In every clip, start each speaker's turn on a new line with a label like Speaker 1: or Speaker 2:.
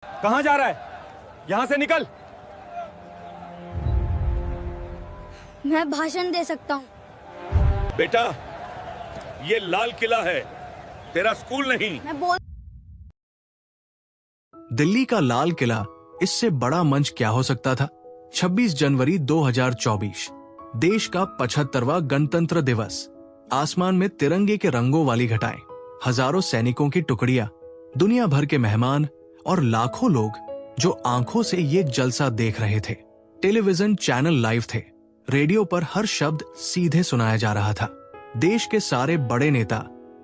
Speaker 1: कहां जा रहा है? यहां से निकल।
Speaker 2: मैं भाषण दे सकता हूँ।
Speaker 3: बेटा, ये लाल किला है, तेरा स्कूल नहीं।
Speaker 2: मैं बोल
Speaker 4: दिल्ली का लाल किला, इससे बड़ा मंच क्या हो सकता था। 26 जनवरी 2024, देश का 75वां गणतंत्र दिवस। आसमान में तिरंगे के रंगों वाली घटाएं, हजारों सैनिकों की टुकड़ियां, दुनिया भर के मेहमान और लाखों लोग जो आंखों से ये जलसा देख रहे थे। टेलीविजन चैनल लाइव थे, रेडियो पर हर शब्द सीधे सुनाया जा रहा था। देश के सारे बड़े नेता,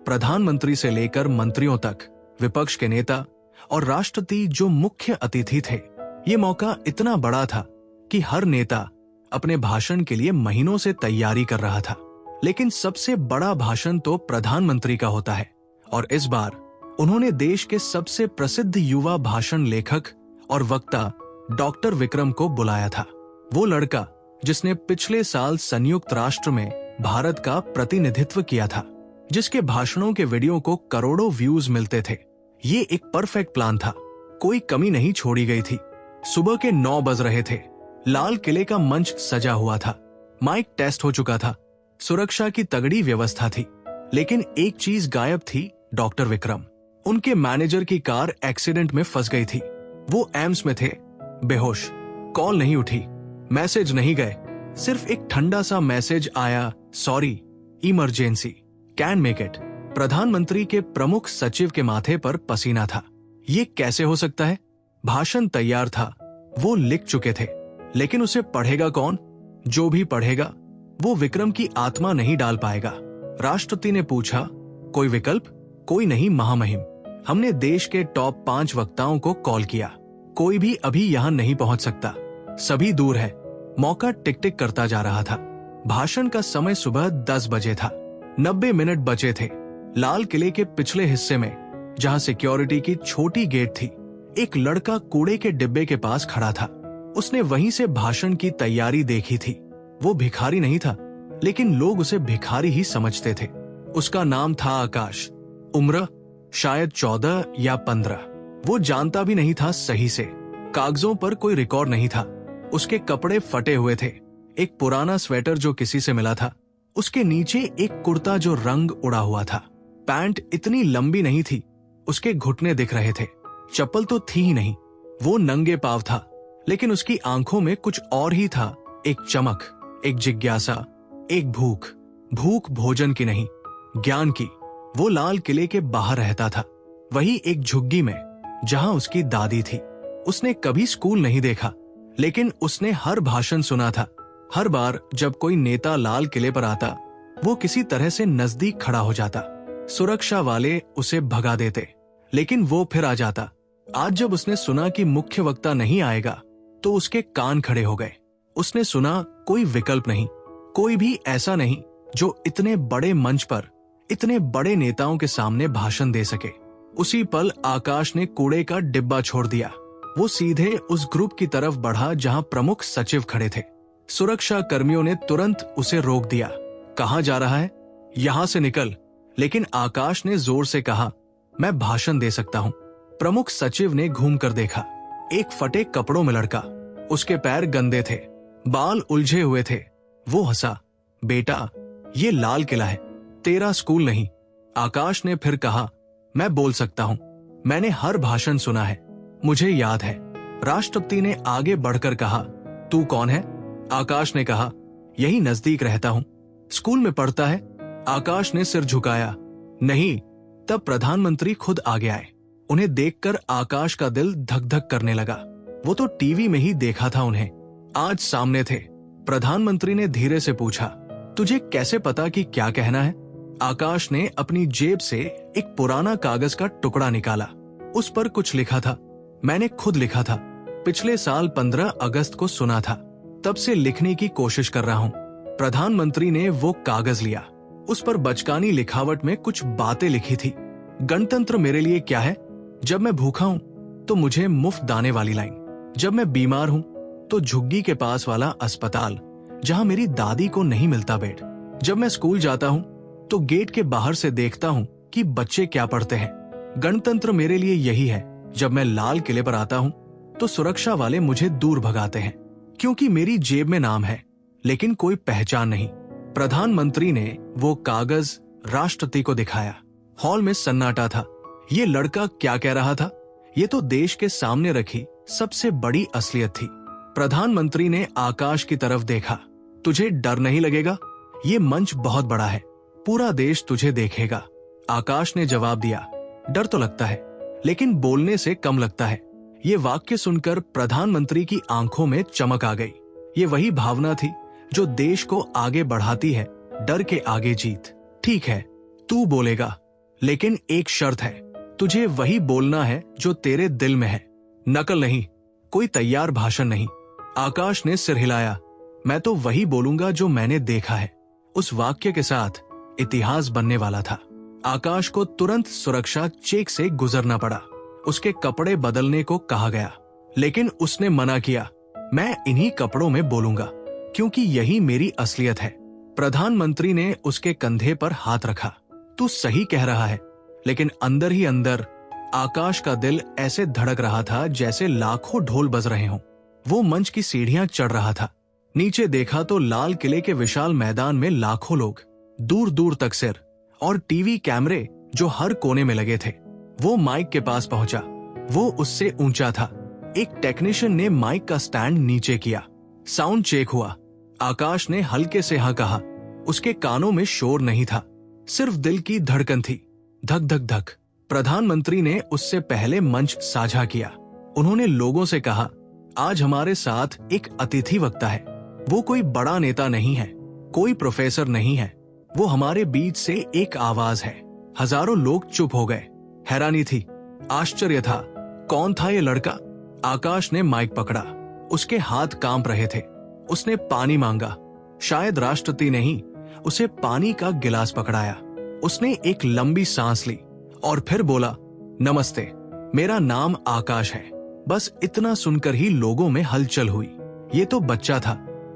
Speaker 4: प्रधानमंत्री से लेकर मंत्रियों तक, विपक्ष के नेता और राष्ट्रपति जो मुख्य अतिथि थे। ये मौका इतना बड़ा था कि हर नेता अपने भाषण के लिए महीनों से तैयारी कर रहा था। लेकिन सबसे बड़ा भाषण तो प्रधानमंत्री का होता है, और इस बार उन्होंने देश के सबसे प्रसिद्ध युवा भाषण लेखक और वक्ता डॉक्टर विक्रम को बुलाया था। वो लड़का जिसने पिछले साल संयुक्त राष्ट्र में भारत का प्रतिनिधित्व किया था, जिसके भाषणों के वीडियो को करोड़ों व्यूज मिलते थे। ये एक परफेक्ट प्लान था, कोई कमी नहीं छोड़ी गई थी। सुबह के 9 बज रहे थे, लाल किले का मंच सजा हुआ था, माइक टेस्ट हो चुका था, सुरक्षा की तगड़ी व्यवस्था थी। लेकिन एक चीज गायब थी, डॉक्टर विक्रम। उनके मैनेजर की कार एक्सीडेंट में फंस गई थी। वो एम्स में थे, बेहोश। कॉल नहीं उठी, मैसेज नहीं गए, सिर्फ एक ठंडा सा मैसेज आया, sorry, emergency, can make it. प्रधानमंत्री के प्रमुख सचिव के माथे पर पसीना था। ये कैसे हो सकता है? भाषण तैयार था, वो लिख चुके थे, लेकिन उसे पढ़ेगा कौन? जो भी पढ़ेगा वो विक्रम की आत्मा नहीं डाल पाएगा। राष्ट्रपति ने पूछा, कोई विकल्प? कोई नहीं महामहिम, हमने देश के टॉप 5 वक्ताओं को कॉल किया, कोई भी अभी यहाँ नहीं पहुंच सकता, सभी दूर है। मौका टिक टिक करता जा रहा था। भाषण का समय सुबह 10 बजे था, 90 मिनट बचे थे। लाल किले के पिछले हिस्से में, जहां सिक्योरिटी की छोटी गेट थी, एक लड़का कूड़े के डिब्बे के पास खड़ा था। उसने वहीं से भाषण की तैयारी देखी थी। वो भिखारी नहीं था, लेकिन लोग उसे भिखारी ही समझते थे। उसका नाम था आकाश। उम्र शायद 14 या 15। वो जानता भी नहीं था सही से, कागजों पर कोई रिकॉर्ड नहीं था। उसके कपड़े फटे हुए थे, एक पुराना स्वेटर जो किसी से मिला था, उसके नीचे एक कुर्ता जो रंग उड़ा हुआ था। पैंट इतनी लंबी नहीं थी, उसके घुटने दिख रहे थे, चप्पल तो थी ही नहीं। वो नंगे पांव था, लेकिन उसकी आंखों में कुछ और ही था, एक चमक, एक जिज्ञासा, एक भूख। भूख भोजन की नहीं, ज्ञान की। वो लाल किले के बाहर रहता था, वही एक झुग्गी में जहां उसकी दादी थी। उसने कभी स्कूल नहीं देखा, लेकिन उसने हर भाषण सुना था। हर बार जब कोई नेता लाल किले पर आता, वो किसी तरह से नजदीक खड़ा हो जाता। सुरक्षा वाले उसे भगा देते, लेकिन वो फिर आ जाता। आज जब उसने सुना कि मुख्य वक्ता नहीं आएगा, तो उसके कान खड़े हो गए। उसने सुना कोई विकल्प नहीं, कोई भी ऐसा नहीं जो इतने बड़े मंच पर इतने बड़े नेताओं के सामने भाषण दे सके। उसी पल आकाश ने कूड़े का डिब्बा छोड़ दिया। वो सीधे उस ग्रुप की तरफ बढ़ा जहां प्रमुख सचिव खड़े थे। सुरक्षा कर्मियों ने तुरंत उसे रोक दिया। कहां जा रहा है? यहां से निकल। लेकिन आकाश ने जोर से कहा, मैं भाषण दे सकता हूं। प्रमुख सचिव ने घूम कर देखा, एक फटे कपड़ों में लड़का, उसके पैर गंदे थे, बाल उलझे हुए थे। वो हंसा, बेटा, ये लाल किला है, तेरा स्कूल नहीं। आकाश ने फिर कहा, मैं बोल सकता हूं, मैंने हर भाषण सुना है, मुझे याद है। राष्ट्रपति ने आगे बढ़कर कहा, तू कौन है? आकाश ने कहा, यही नजदीक रहता हूं। स्कूल में पढ़ता है? आकाश ने सिर झुकाया, नहीं। तब प्रधानमंत्री खुद आगे आए। उन्हें देखकर आकाश का दिल धक धक करने लगा। वो तो टीवी में ही देखा था उन्हें, आज सामने थे। प्रधानमंत्री ने धीरे से पूछा, तुझे कैसे पता कि क्या कहना है? आकाश ने अपनी जेब से एक पुराना कागज का टुकड़ा निकाला। उस पर कुछ लिखा था। मैंने खुद लिखा था, पिछले साल 15 अगस्त को सुना था, तब से लिखने की कोशिश कर रहा हूं। प्रधानमंत्री ने वो कागज लिया। उस पर बचकानी लिखावट में कुछ बातें लिखी थी। गणतंत्र मेरे लिए क्या है? जब मैं भूखा हूं तो मुझे मुफ्त दाने वाली लाइन, जब मैं बीमार हूं तो झुग्गी के पास वाला अस्पताल जहां मेरी दादी को नहीं मिलता बेड, जब मैं स्कूल जाता हूं तो गेट के बाहर से देखता हूं कि बच्चे क्या पढ़ते हैं। गणतंत्र मेरे लिए यही है, जब मैं लाल किले पर आता हूँ तो सुरक्षा वाले मुझे दूर भगाते हैं, क्योंकि मेरी जेब में नाम है लेकिन कोई पहचान नहीं। प्रधानमंत्री ने वो कागज राष्ट्रपति को दिखाया। हॉल में सन्नाटा था। ये लड़का क्या कह रहा था? ये तो देश के सामने रखी सबसे बड़ी असलियत थी। प्रधानमंत्री ने आकाश की तरफ देखा। तुझे डर नहीं लगेगा? ये मंच बहुत बड़ा है, पूरा देश तुझे देखेगा। आकाश ने जवाब दिया, डर तो लगता है लेकिन बोलने से कम लगता है। ये वाक्य सुनकर प्रधानमंत्री की आंखों में चमक आ गई। ये वही भावना थी जो देश को आगे बढ़ाती है, डर के आगे जीत। ठीक है, तू बोलेगा, लेकिन एक शर्त है, तुझे वही बोलना है जो तेरे दिल में है, नकल नहीं, कोई तैयार भाषण नहीं। आकाश ने सिर हिलाया। मैं तो वही बोलूंगा जो मैंने देखा है। उस वाक्य के साथ इतिहास बनने वाला था। आकाश को तुरंत सुरक्षा चेक से गुजरना पड़ा। उसके कपड़े बदलने को कहा गया, लेकिन उसने मना किया। मैं इन्हीं कपड़ों में बोलूंगा क्योंकि यही मेरी असलियत है। प्रधानमंत्री ने उसके कंधे पर हाथ रखा। तू सही कह रहा है, लेकिन अंदर ही अंदर आकाश का दिल ऐसे धड़क रहा था जैसे लाखों ढोल बज रहे हों। वो मंच की सीढ़ियां चढ़ रहा था। नीचे देखा तो लाल किले के विशाल मैदान में लाखों लोग, दूर दूर तक सिर और टीवी कैमरे जो हर कोने में लगे थे। वो माइक के पास पहुंचा। वो उससे ऊंचा था। एक टेक्नीशियन ने माइक का स्टैंड नीचे किया। साउंड चेक हुआ। आकाश ने हल्के से हाँ कहा। उसके कानों में शोर नहीं था, सिर्फ दिल की धड़कन थी, धक धक धक। प्रधानमंत्री ने उससे पहले मंच साझा किया। उन्होंने लोगों से कहा, आज हमारे साथ एक अतिथि वक्ता है। वो कोई बड़ा नेता नहीं है, कोई प्रोफेसर नहीं है, वो हमारे बीच से एक आवाज है। हजारों लोग चुप हो गए। हैरानी थी, आश्चर्य था। कौन था ये लड़का? आकाश ने माइक पकड़ा। उसके हाथ कांप रहे थे। उसने पानी मांगा। शायद राष्ट्रपति नहीं, उसे पानी का गिलास पकड़ाया। उसने एक लंबी सांस ली और फिर बोला, नमस्ते, मेरा नाम आकाश है। बस इतना सुनकर ही लोगों में हलचल हुई। ये तो बच्चा था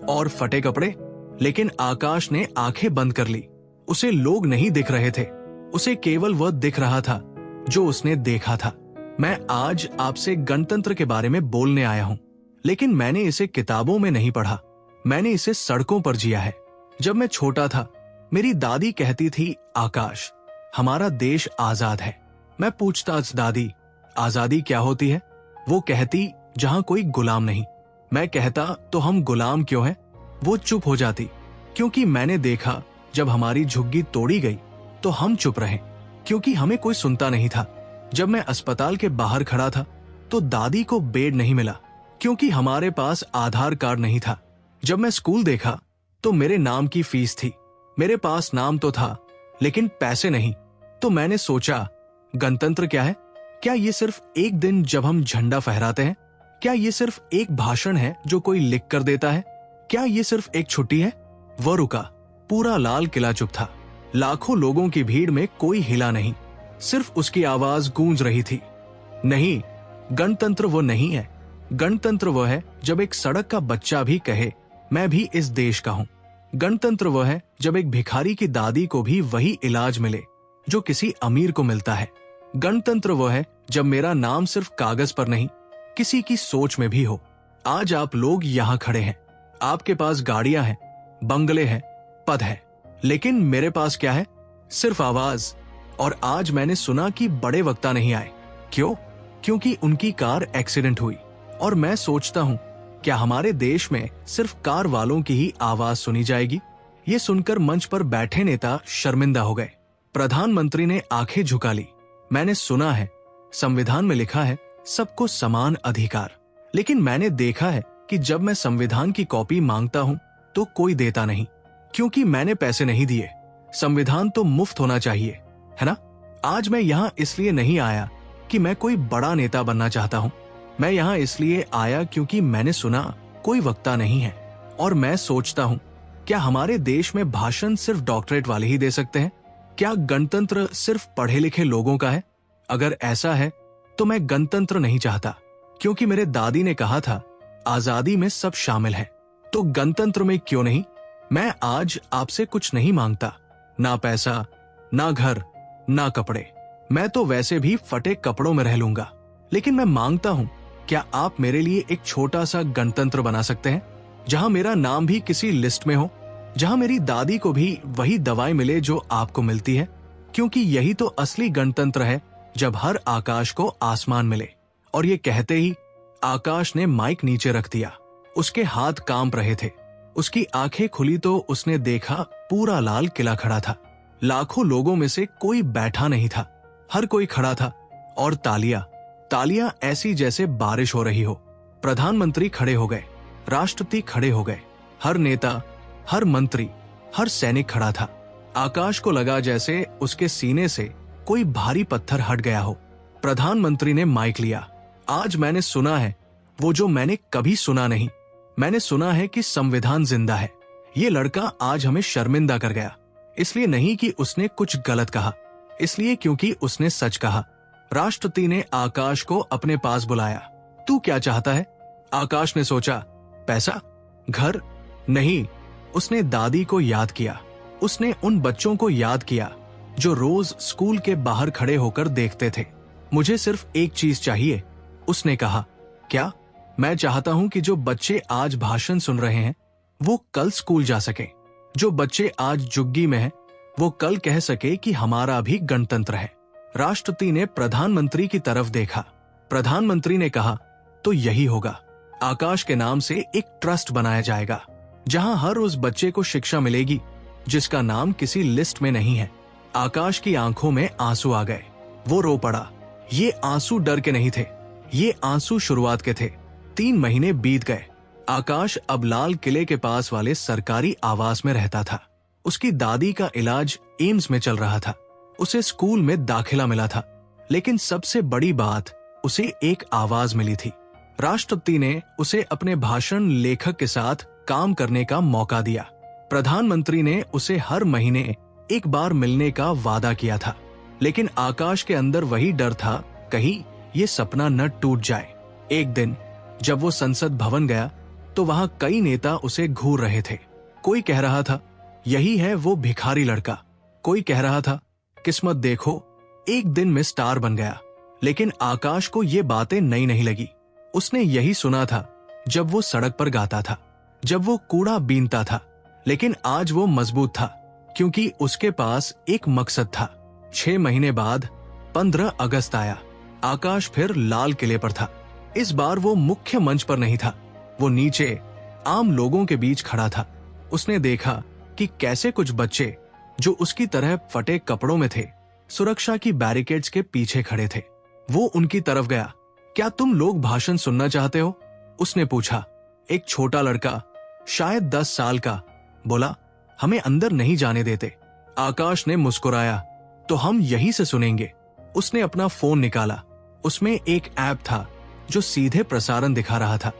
Speaker 4: और फटे कपड़े, लेकिन आकाश ने आंखें बंद कर ली। उसे लोग नहीं दिख रहे थे, उसे केवल वह दिख रहा था जो उसने देखा था। मैं आज आपसे गणतंत्र के बारे में बोलने आया हूं, लेकिन मैंने इसे किताबों में नहीं पढ़ा, मैंने इसे सड़कों पर जिया है। जब मैं छोटा था, मेरी दादी कहती थी, आकाश, हमारा देश आजाद है। मैं पूछता, दादी, आजादी क्या होती है? वो कहती, जहां कोई गुलाम नहीं। मैं कहता, तो हम गुलाम क्यों हैं? वो चुप हो जाती, क्योंकि मैंने देखा जब हमारी झुग्गी तोड़ी गई तो हम चुप रहे, क्योंकि हमें कोई सुनता नहीं था। जब मैं अस्पताल के बाहर खड़ा था तो दादी को बेड नहीं मिला, क्योंकि हमारे पास आधार कार्ड नहीं था। जब मैं स्कूल देखा तो मेरे नाम की फीस थी। मेरे पास नाम तो था लेकिन पैसे नहीं। तो मैंने सोचा, गणतंत्र क्या है? क्या ये सिर्फ एक दिन जब हम झंडा फहराते हैं? क्या ये सिर्फ एक भाषण है जो कोई लिख कर देता है? क्या ये सिर्फ एक छुट्टी है? वह रुका। पूरा लाल किला चुप था। लाखों लोगों की भीड़ में कोई हिला नहीं, सिर्फ उसकी आवाज गूंज रही थी। नहीं, गणतंत्र वो नहीं है। गणतंत्र वो है जब एक सड़क का बच्चा भी कहे, मैं भी इस देश का हूं। गणतंत्र वो है जब एक भिखारी की दादी को भी वही इलाज मिले जो किसी अमीर को मिलता है। गणतंत्र वो है जब मेरा नाम सिर्फ कागज पर नहीं, किसी की सोच में भी हो। आज आप लोग यहाँ खड़े हैं, आपके पास गाड़ियां हैं, बंगले हैं, पद है, लेकिन मेरे पास क्या है? सिर्फ आवाज। और आज मैंने सुना कि बड़े वक्ता नहीं आए। क्यों? क्योंकि उनकी कार एक्सीडेंट हुई। और मैं सोचता हूँ, क्या हमारे देश में सिर्फ कार वालों की ही आवाज सुनी जाएगी? ये सुनकर मंच पर बैठे नेता शर्मिंदा हो गए। प्रधानमंत्री ने आंखें झुका ली। मैंने सुना है, संविधान में लिखा है सबको समान अधिकार, लेकिन मैंने देखा है कि जब मैं संविधान की कॉपी मांगता हूँ तो कोई देता नहीं, क्योंकि मैंने पैसे नहीं दिए। संविधान तो मुफ्त होना चाहिए, है ना? आज मैं यहाँ इसलिए नहीं आया कि मैं कोई बड़ा नेता बनना चाहता हूँ। मैं यहाँ इसलिए आया क्योंकि मैंने सुना कोई वक्ता नहीं है। और मैं सोचता हूँ, क्या हमारे देश में भाषण सिर्फ डॉक्टरेट वाले ही दे सकते हैं? क्या गणतंत्र सिर्फ पढ़े लिखे लोगों का है? अगर ऐसा है तो मैं गणतंत्र नहीं चाहता, क्योंकि मेरे दादी ने कहा था, आजादी में सब शामिल है। तो गणतंत्र में क्यों नहीं? मैं आज आपसे कुछ नहीं मांगता, ना पैसा, ना घर, ना कपड़े। मैं तो वैसे भी फटे कपड़ों में रह लूंगा, लेकिन मैं मांगता हूँ, क्या आप मेरे लिए एक छोटा सा गणतंत्र बना सकते हैं, जहां मेरा नाम भी किसी लिस्ट में हो, जहां मेरी दादी को भी वही दवाई मिले जो आपको मिलती है, क्योंकि यही तो असली गणतंत्र है, जब हर आकाश को आसमान मिले। और ये कहते ही आकाश ने माइक नीचे रख दिया। उसके हाथ कांप रहे थे। उसकी आंखें खुली तो उसने देखा पूरा लाल किला खड़ा था। लाखों लोगों में से कोई बैठा नहीं था, हर कोई खड़ा था। और तालियां ऐसी जैसे बारिश हो रही हो। प्रधानमंत्री खड़े हो गए, राष्ट्रपति खड़े हो गए, हर नेता, हर मंत्री, हर सैनिक खड़ा था। आकाश को लगा जैसे उसके सीने से कोई भारी पत्थर हट गया हो। प्रधानमंत्री ने माइक लिया। आज मैंने सुना है वो जो मैंने कभी सुना नहीं। मैंने सुना है कि संविधान जिंदा है। ये लड़का आज हमें शर्मिंदा कर गया, इसलिए नहीं कि उसने कुछ गलत कहा, इसलिए क्योंकि उसने सच कहा। राष्ट्रपति ने आकाश को अपने पास बुलाया। तू क्या चाहता है? आकाश ने सोचा, पैसा, घर? नहीं। उसने दादी को याद किया। उसने उन बच्चों को याद किया जो रोज स्कूल के बाहर खड़े होकर देखते थे। मुझे सिर्फ एक चीज चाहिए, उसने कहा। क्या? मैं चाहता हूं कि जो बच्चे आज भाषण सुन रहे हैं वो कल स्कूल जा सके। जो बच्चे आज जुग्गी में हैं वो कल कह सके कि हमारा भी गणतंत्र है। राष्ट्रपति ने प्रधानमंत्री की तरफ देखा। प्रधानमंत्री ने कहा, तो यही होगा। आकाश के नाम से एक ट्रस्ट बनाया जाएगा, जहां हर उस बच्चे को शिक्षा मिलेगी जिसका नाम किसी लिस्ट में नहीं है। आकाश की आंखों में आंसू आ गए। वो रो पड़ा। ये आंसू डर के नहीं थे, ये आंसू शुरुआत के थे। 3 महीने बीत गए। आकाश अब लाल किले के पास वाले सरकारी आवास में रहता था। उसकी दादी का इलाज एम्स में चल रहा था। उसे स्कूल में दाखिला मिला था। लेकिन सबसे बड़ी बात, उसे एक आवाज मिली थी। राष्ट्रपति ने उसे अपने भाषण लेखक के साथ काम करने का मौका दिया। प्रधानमंत्री ने उसे हर महीने एक बार मिलने का वादा किया था। लेकिन आकाश के अंदर वही डर था, कहीं ये सपना न टूट जाए। एक दिन जब वो संसद भवन गया तो वहां कई नेता उसे घूर रहे थे। कोई कह रहा था, यही है वो भिखारी लड़का। कोई कह रहा था, किस्मत देखो, एक दिन में स्टार बन गया। लेकिन आकाश को ये बातें नई नहीं लगी। उसने यही सुना था जब वो सड़क पर गाता था, जब वो कूड़ा बीनता था। लेकिन आज वो मजबूत था, क्योंकि उसके पास एक मकसद था। 6 महीने बाद 15 अगस्त आया। आकाश फिर लाल किले पर था। इस बार वो मुख्य मंच पर नहीं था, वो नीचे आम लोगों के बीच खड़ा था। उसने देखा कि कैसे कुछ बच्चे जो उसकी तरह फटे कपड़ों में थे, सुरक्षा की बैरिकेड्स के पीछे खड़े थे। वो उनकी तरफ गया। क्या तुम लोग भाषण सुनना चाहते हो? उसने पूछा। एक छोटा लड़का, शायद 10 साल का, बोला, हमें अंदर नहीं जाने देते। आकाश ने मुस्कुराया, तो हम यहीं से सुनेंगे। उसने अपना फोन निकाला। उसमें एक ऐप था जो सीधे प्रसारण दिखा रहा था।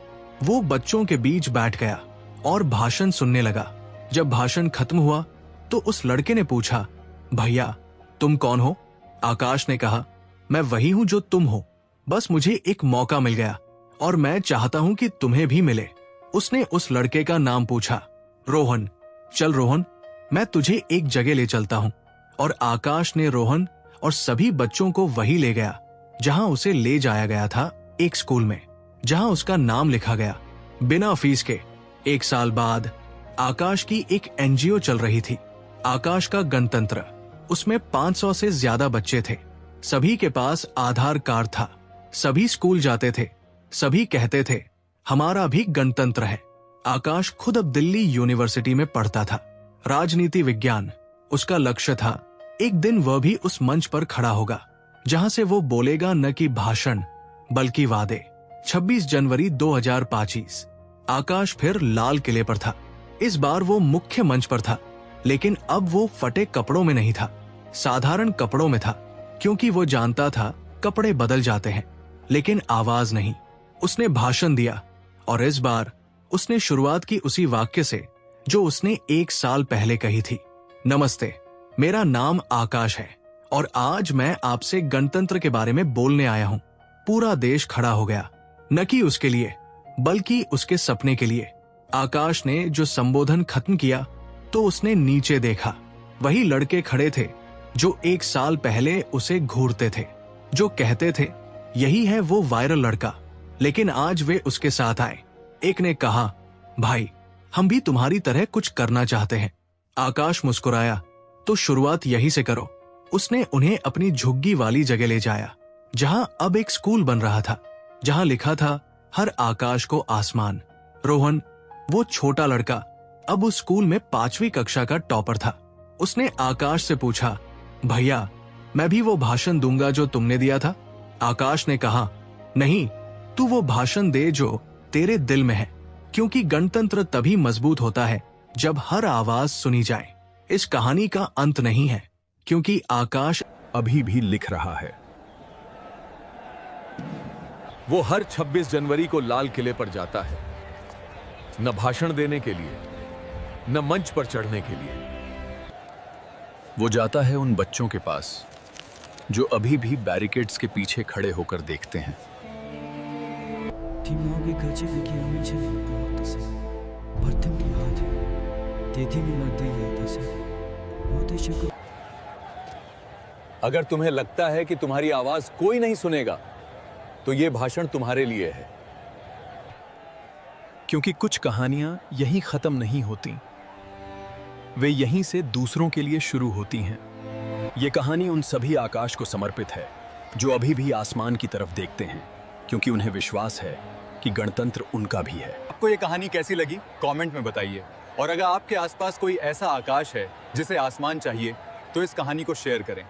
Speaker 4: वो बच्चों के बीच बैठ गया और भाषण सुनने लगा। जब भाषण खत्म हुआ तो उस लड़के ने पूछा, भैया तुम कौन हो? आकाश ने कहा, मैं वही हूं जो तुम हो, बस मुझे एक मौका मिल गया और मैं चाहता हूं कि तुम्हें भी मिले। उसने उस लड़के का नाम पूछा, रोहन। चल रोहन, मैं तुझे एक जगह ले चलता हूं। और आकाश ने रोहन और सभी बच्चों को वही ले गया जहां उसे ले जाया गया था, एक स्कूल में, जहां उसका नाम लिखा गया बिना फीस के। 1 साल बाद आकाश की एक एनजीओ चल रही थी, आकाश का गणतंत्र। उसमें 500 से ज्यादा बच्चे थे। सभी के पास आधार कार्ड था। सभी स्कूल जाते थे। सभी कहते थे, हमारा भी गणतंत्र है। आकाश खुद अब दिल्ली यूनिवर्सिटी में पढ़ता था, राजनीति विज्ञान। उसका लक्ष्य था, एक दिन वह भी उस मंच पर खड़ा होगा जहां से वो बोलेगा न कि भाषण बल्कि वादे। 26 जनवरी 2025 आकाश फिर लाल किले पर था। इस बार वो मुख्य मंच पर था, लेकिन अब वो फटे कपड़ों में नहीं था, साधारण कपड़ों में था, क्योंकि वो जानता था कपड़े बदल जाते हैं लेकिन आवाज नहीं। उसने भाषण दिया और इस बार उसने शुरुआत की उसी वाक्य से जो उसने 1 साल पहले कही थी, नमस्ते, मेरा नाम आकाश है और आज मैं आपसे गणतंत्र के बारे में बोलने आया हूं। पूरा देश खड़ा हो गया, न कि उसके लिए बल्कि उसके सपने के लिए। आकाश ने जो संबोधन खत्म किया तो उसने नीचे देखा। वही लड़के खड़े थे जो 1 साल पहले उसे घूरते थे, जो कहते थे यही है वो वायरल लड़का। लेकिन आज वे उसके साथ आए। एक ने कहा, भाई हम भी तुम्हारी तरह कुछ करना चाहते हैं। आकाश मुस्कुराया, तो शुरुआत यहीं से करो। उसने उन्हें अपनी झुग्गी वाली जगह ले जाया, जहां अब एक स्कूल बन रहा था, जहां लिखा था हर आकाश को आसमान। रोहन, वो छोटा लड़का, अब उस स्कूल में 5वीं कक्षा का टॉपर था। उसने आकाश से पूछा, भैया मैं भी वो भाषण दूंगा जो तुमने दिया था? आकाश ने कहा, नहीं, तू वो भाषण दे जो तेरे दिल में है, क्योंकि गणतंत्र तभी मजबूत होता है जब हर आवाज सुनी जाए। इस कहानी का अंत नहीं है, क्योंकि आकाश
Speaker 5: अभी भी लिख रहा है। वो हर 26 जनवरी को लाल किले पर जाता है, न भाषण देने के लिए, न मंच पर चढ़ने के लिए। वो जाता है उन बच्चों के पास जो अभी भी बैरिकेड्स के पीछे खड़े होकर देखते हैं। अगर तुम्हें लगता है कि तुम्हारी आवाज कोई नहीं सुनेगा, तो ये भाषण तुम्हारे लिए है। क्योंकि कुछ कहानियां यहीं खत्म नहीं होती, वे यहीं से दूसरों के लिए शुरू होती हैं। ये कहानी उन सभी आकाश को समर्पित है जो अभी भी आसमान की तरफ देखते हैं, क्योंकि उन्हें विश्वास है कि गणतंत्र उनका भी है। आपको ये कहानी कैसी लगी कमेंट में बताइए, और अगर आपके आसपास कोई ऐसा आकाश है जिसे आसमान चाहिए, तो इस कहानी को शेयर करें।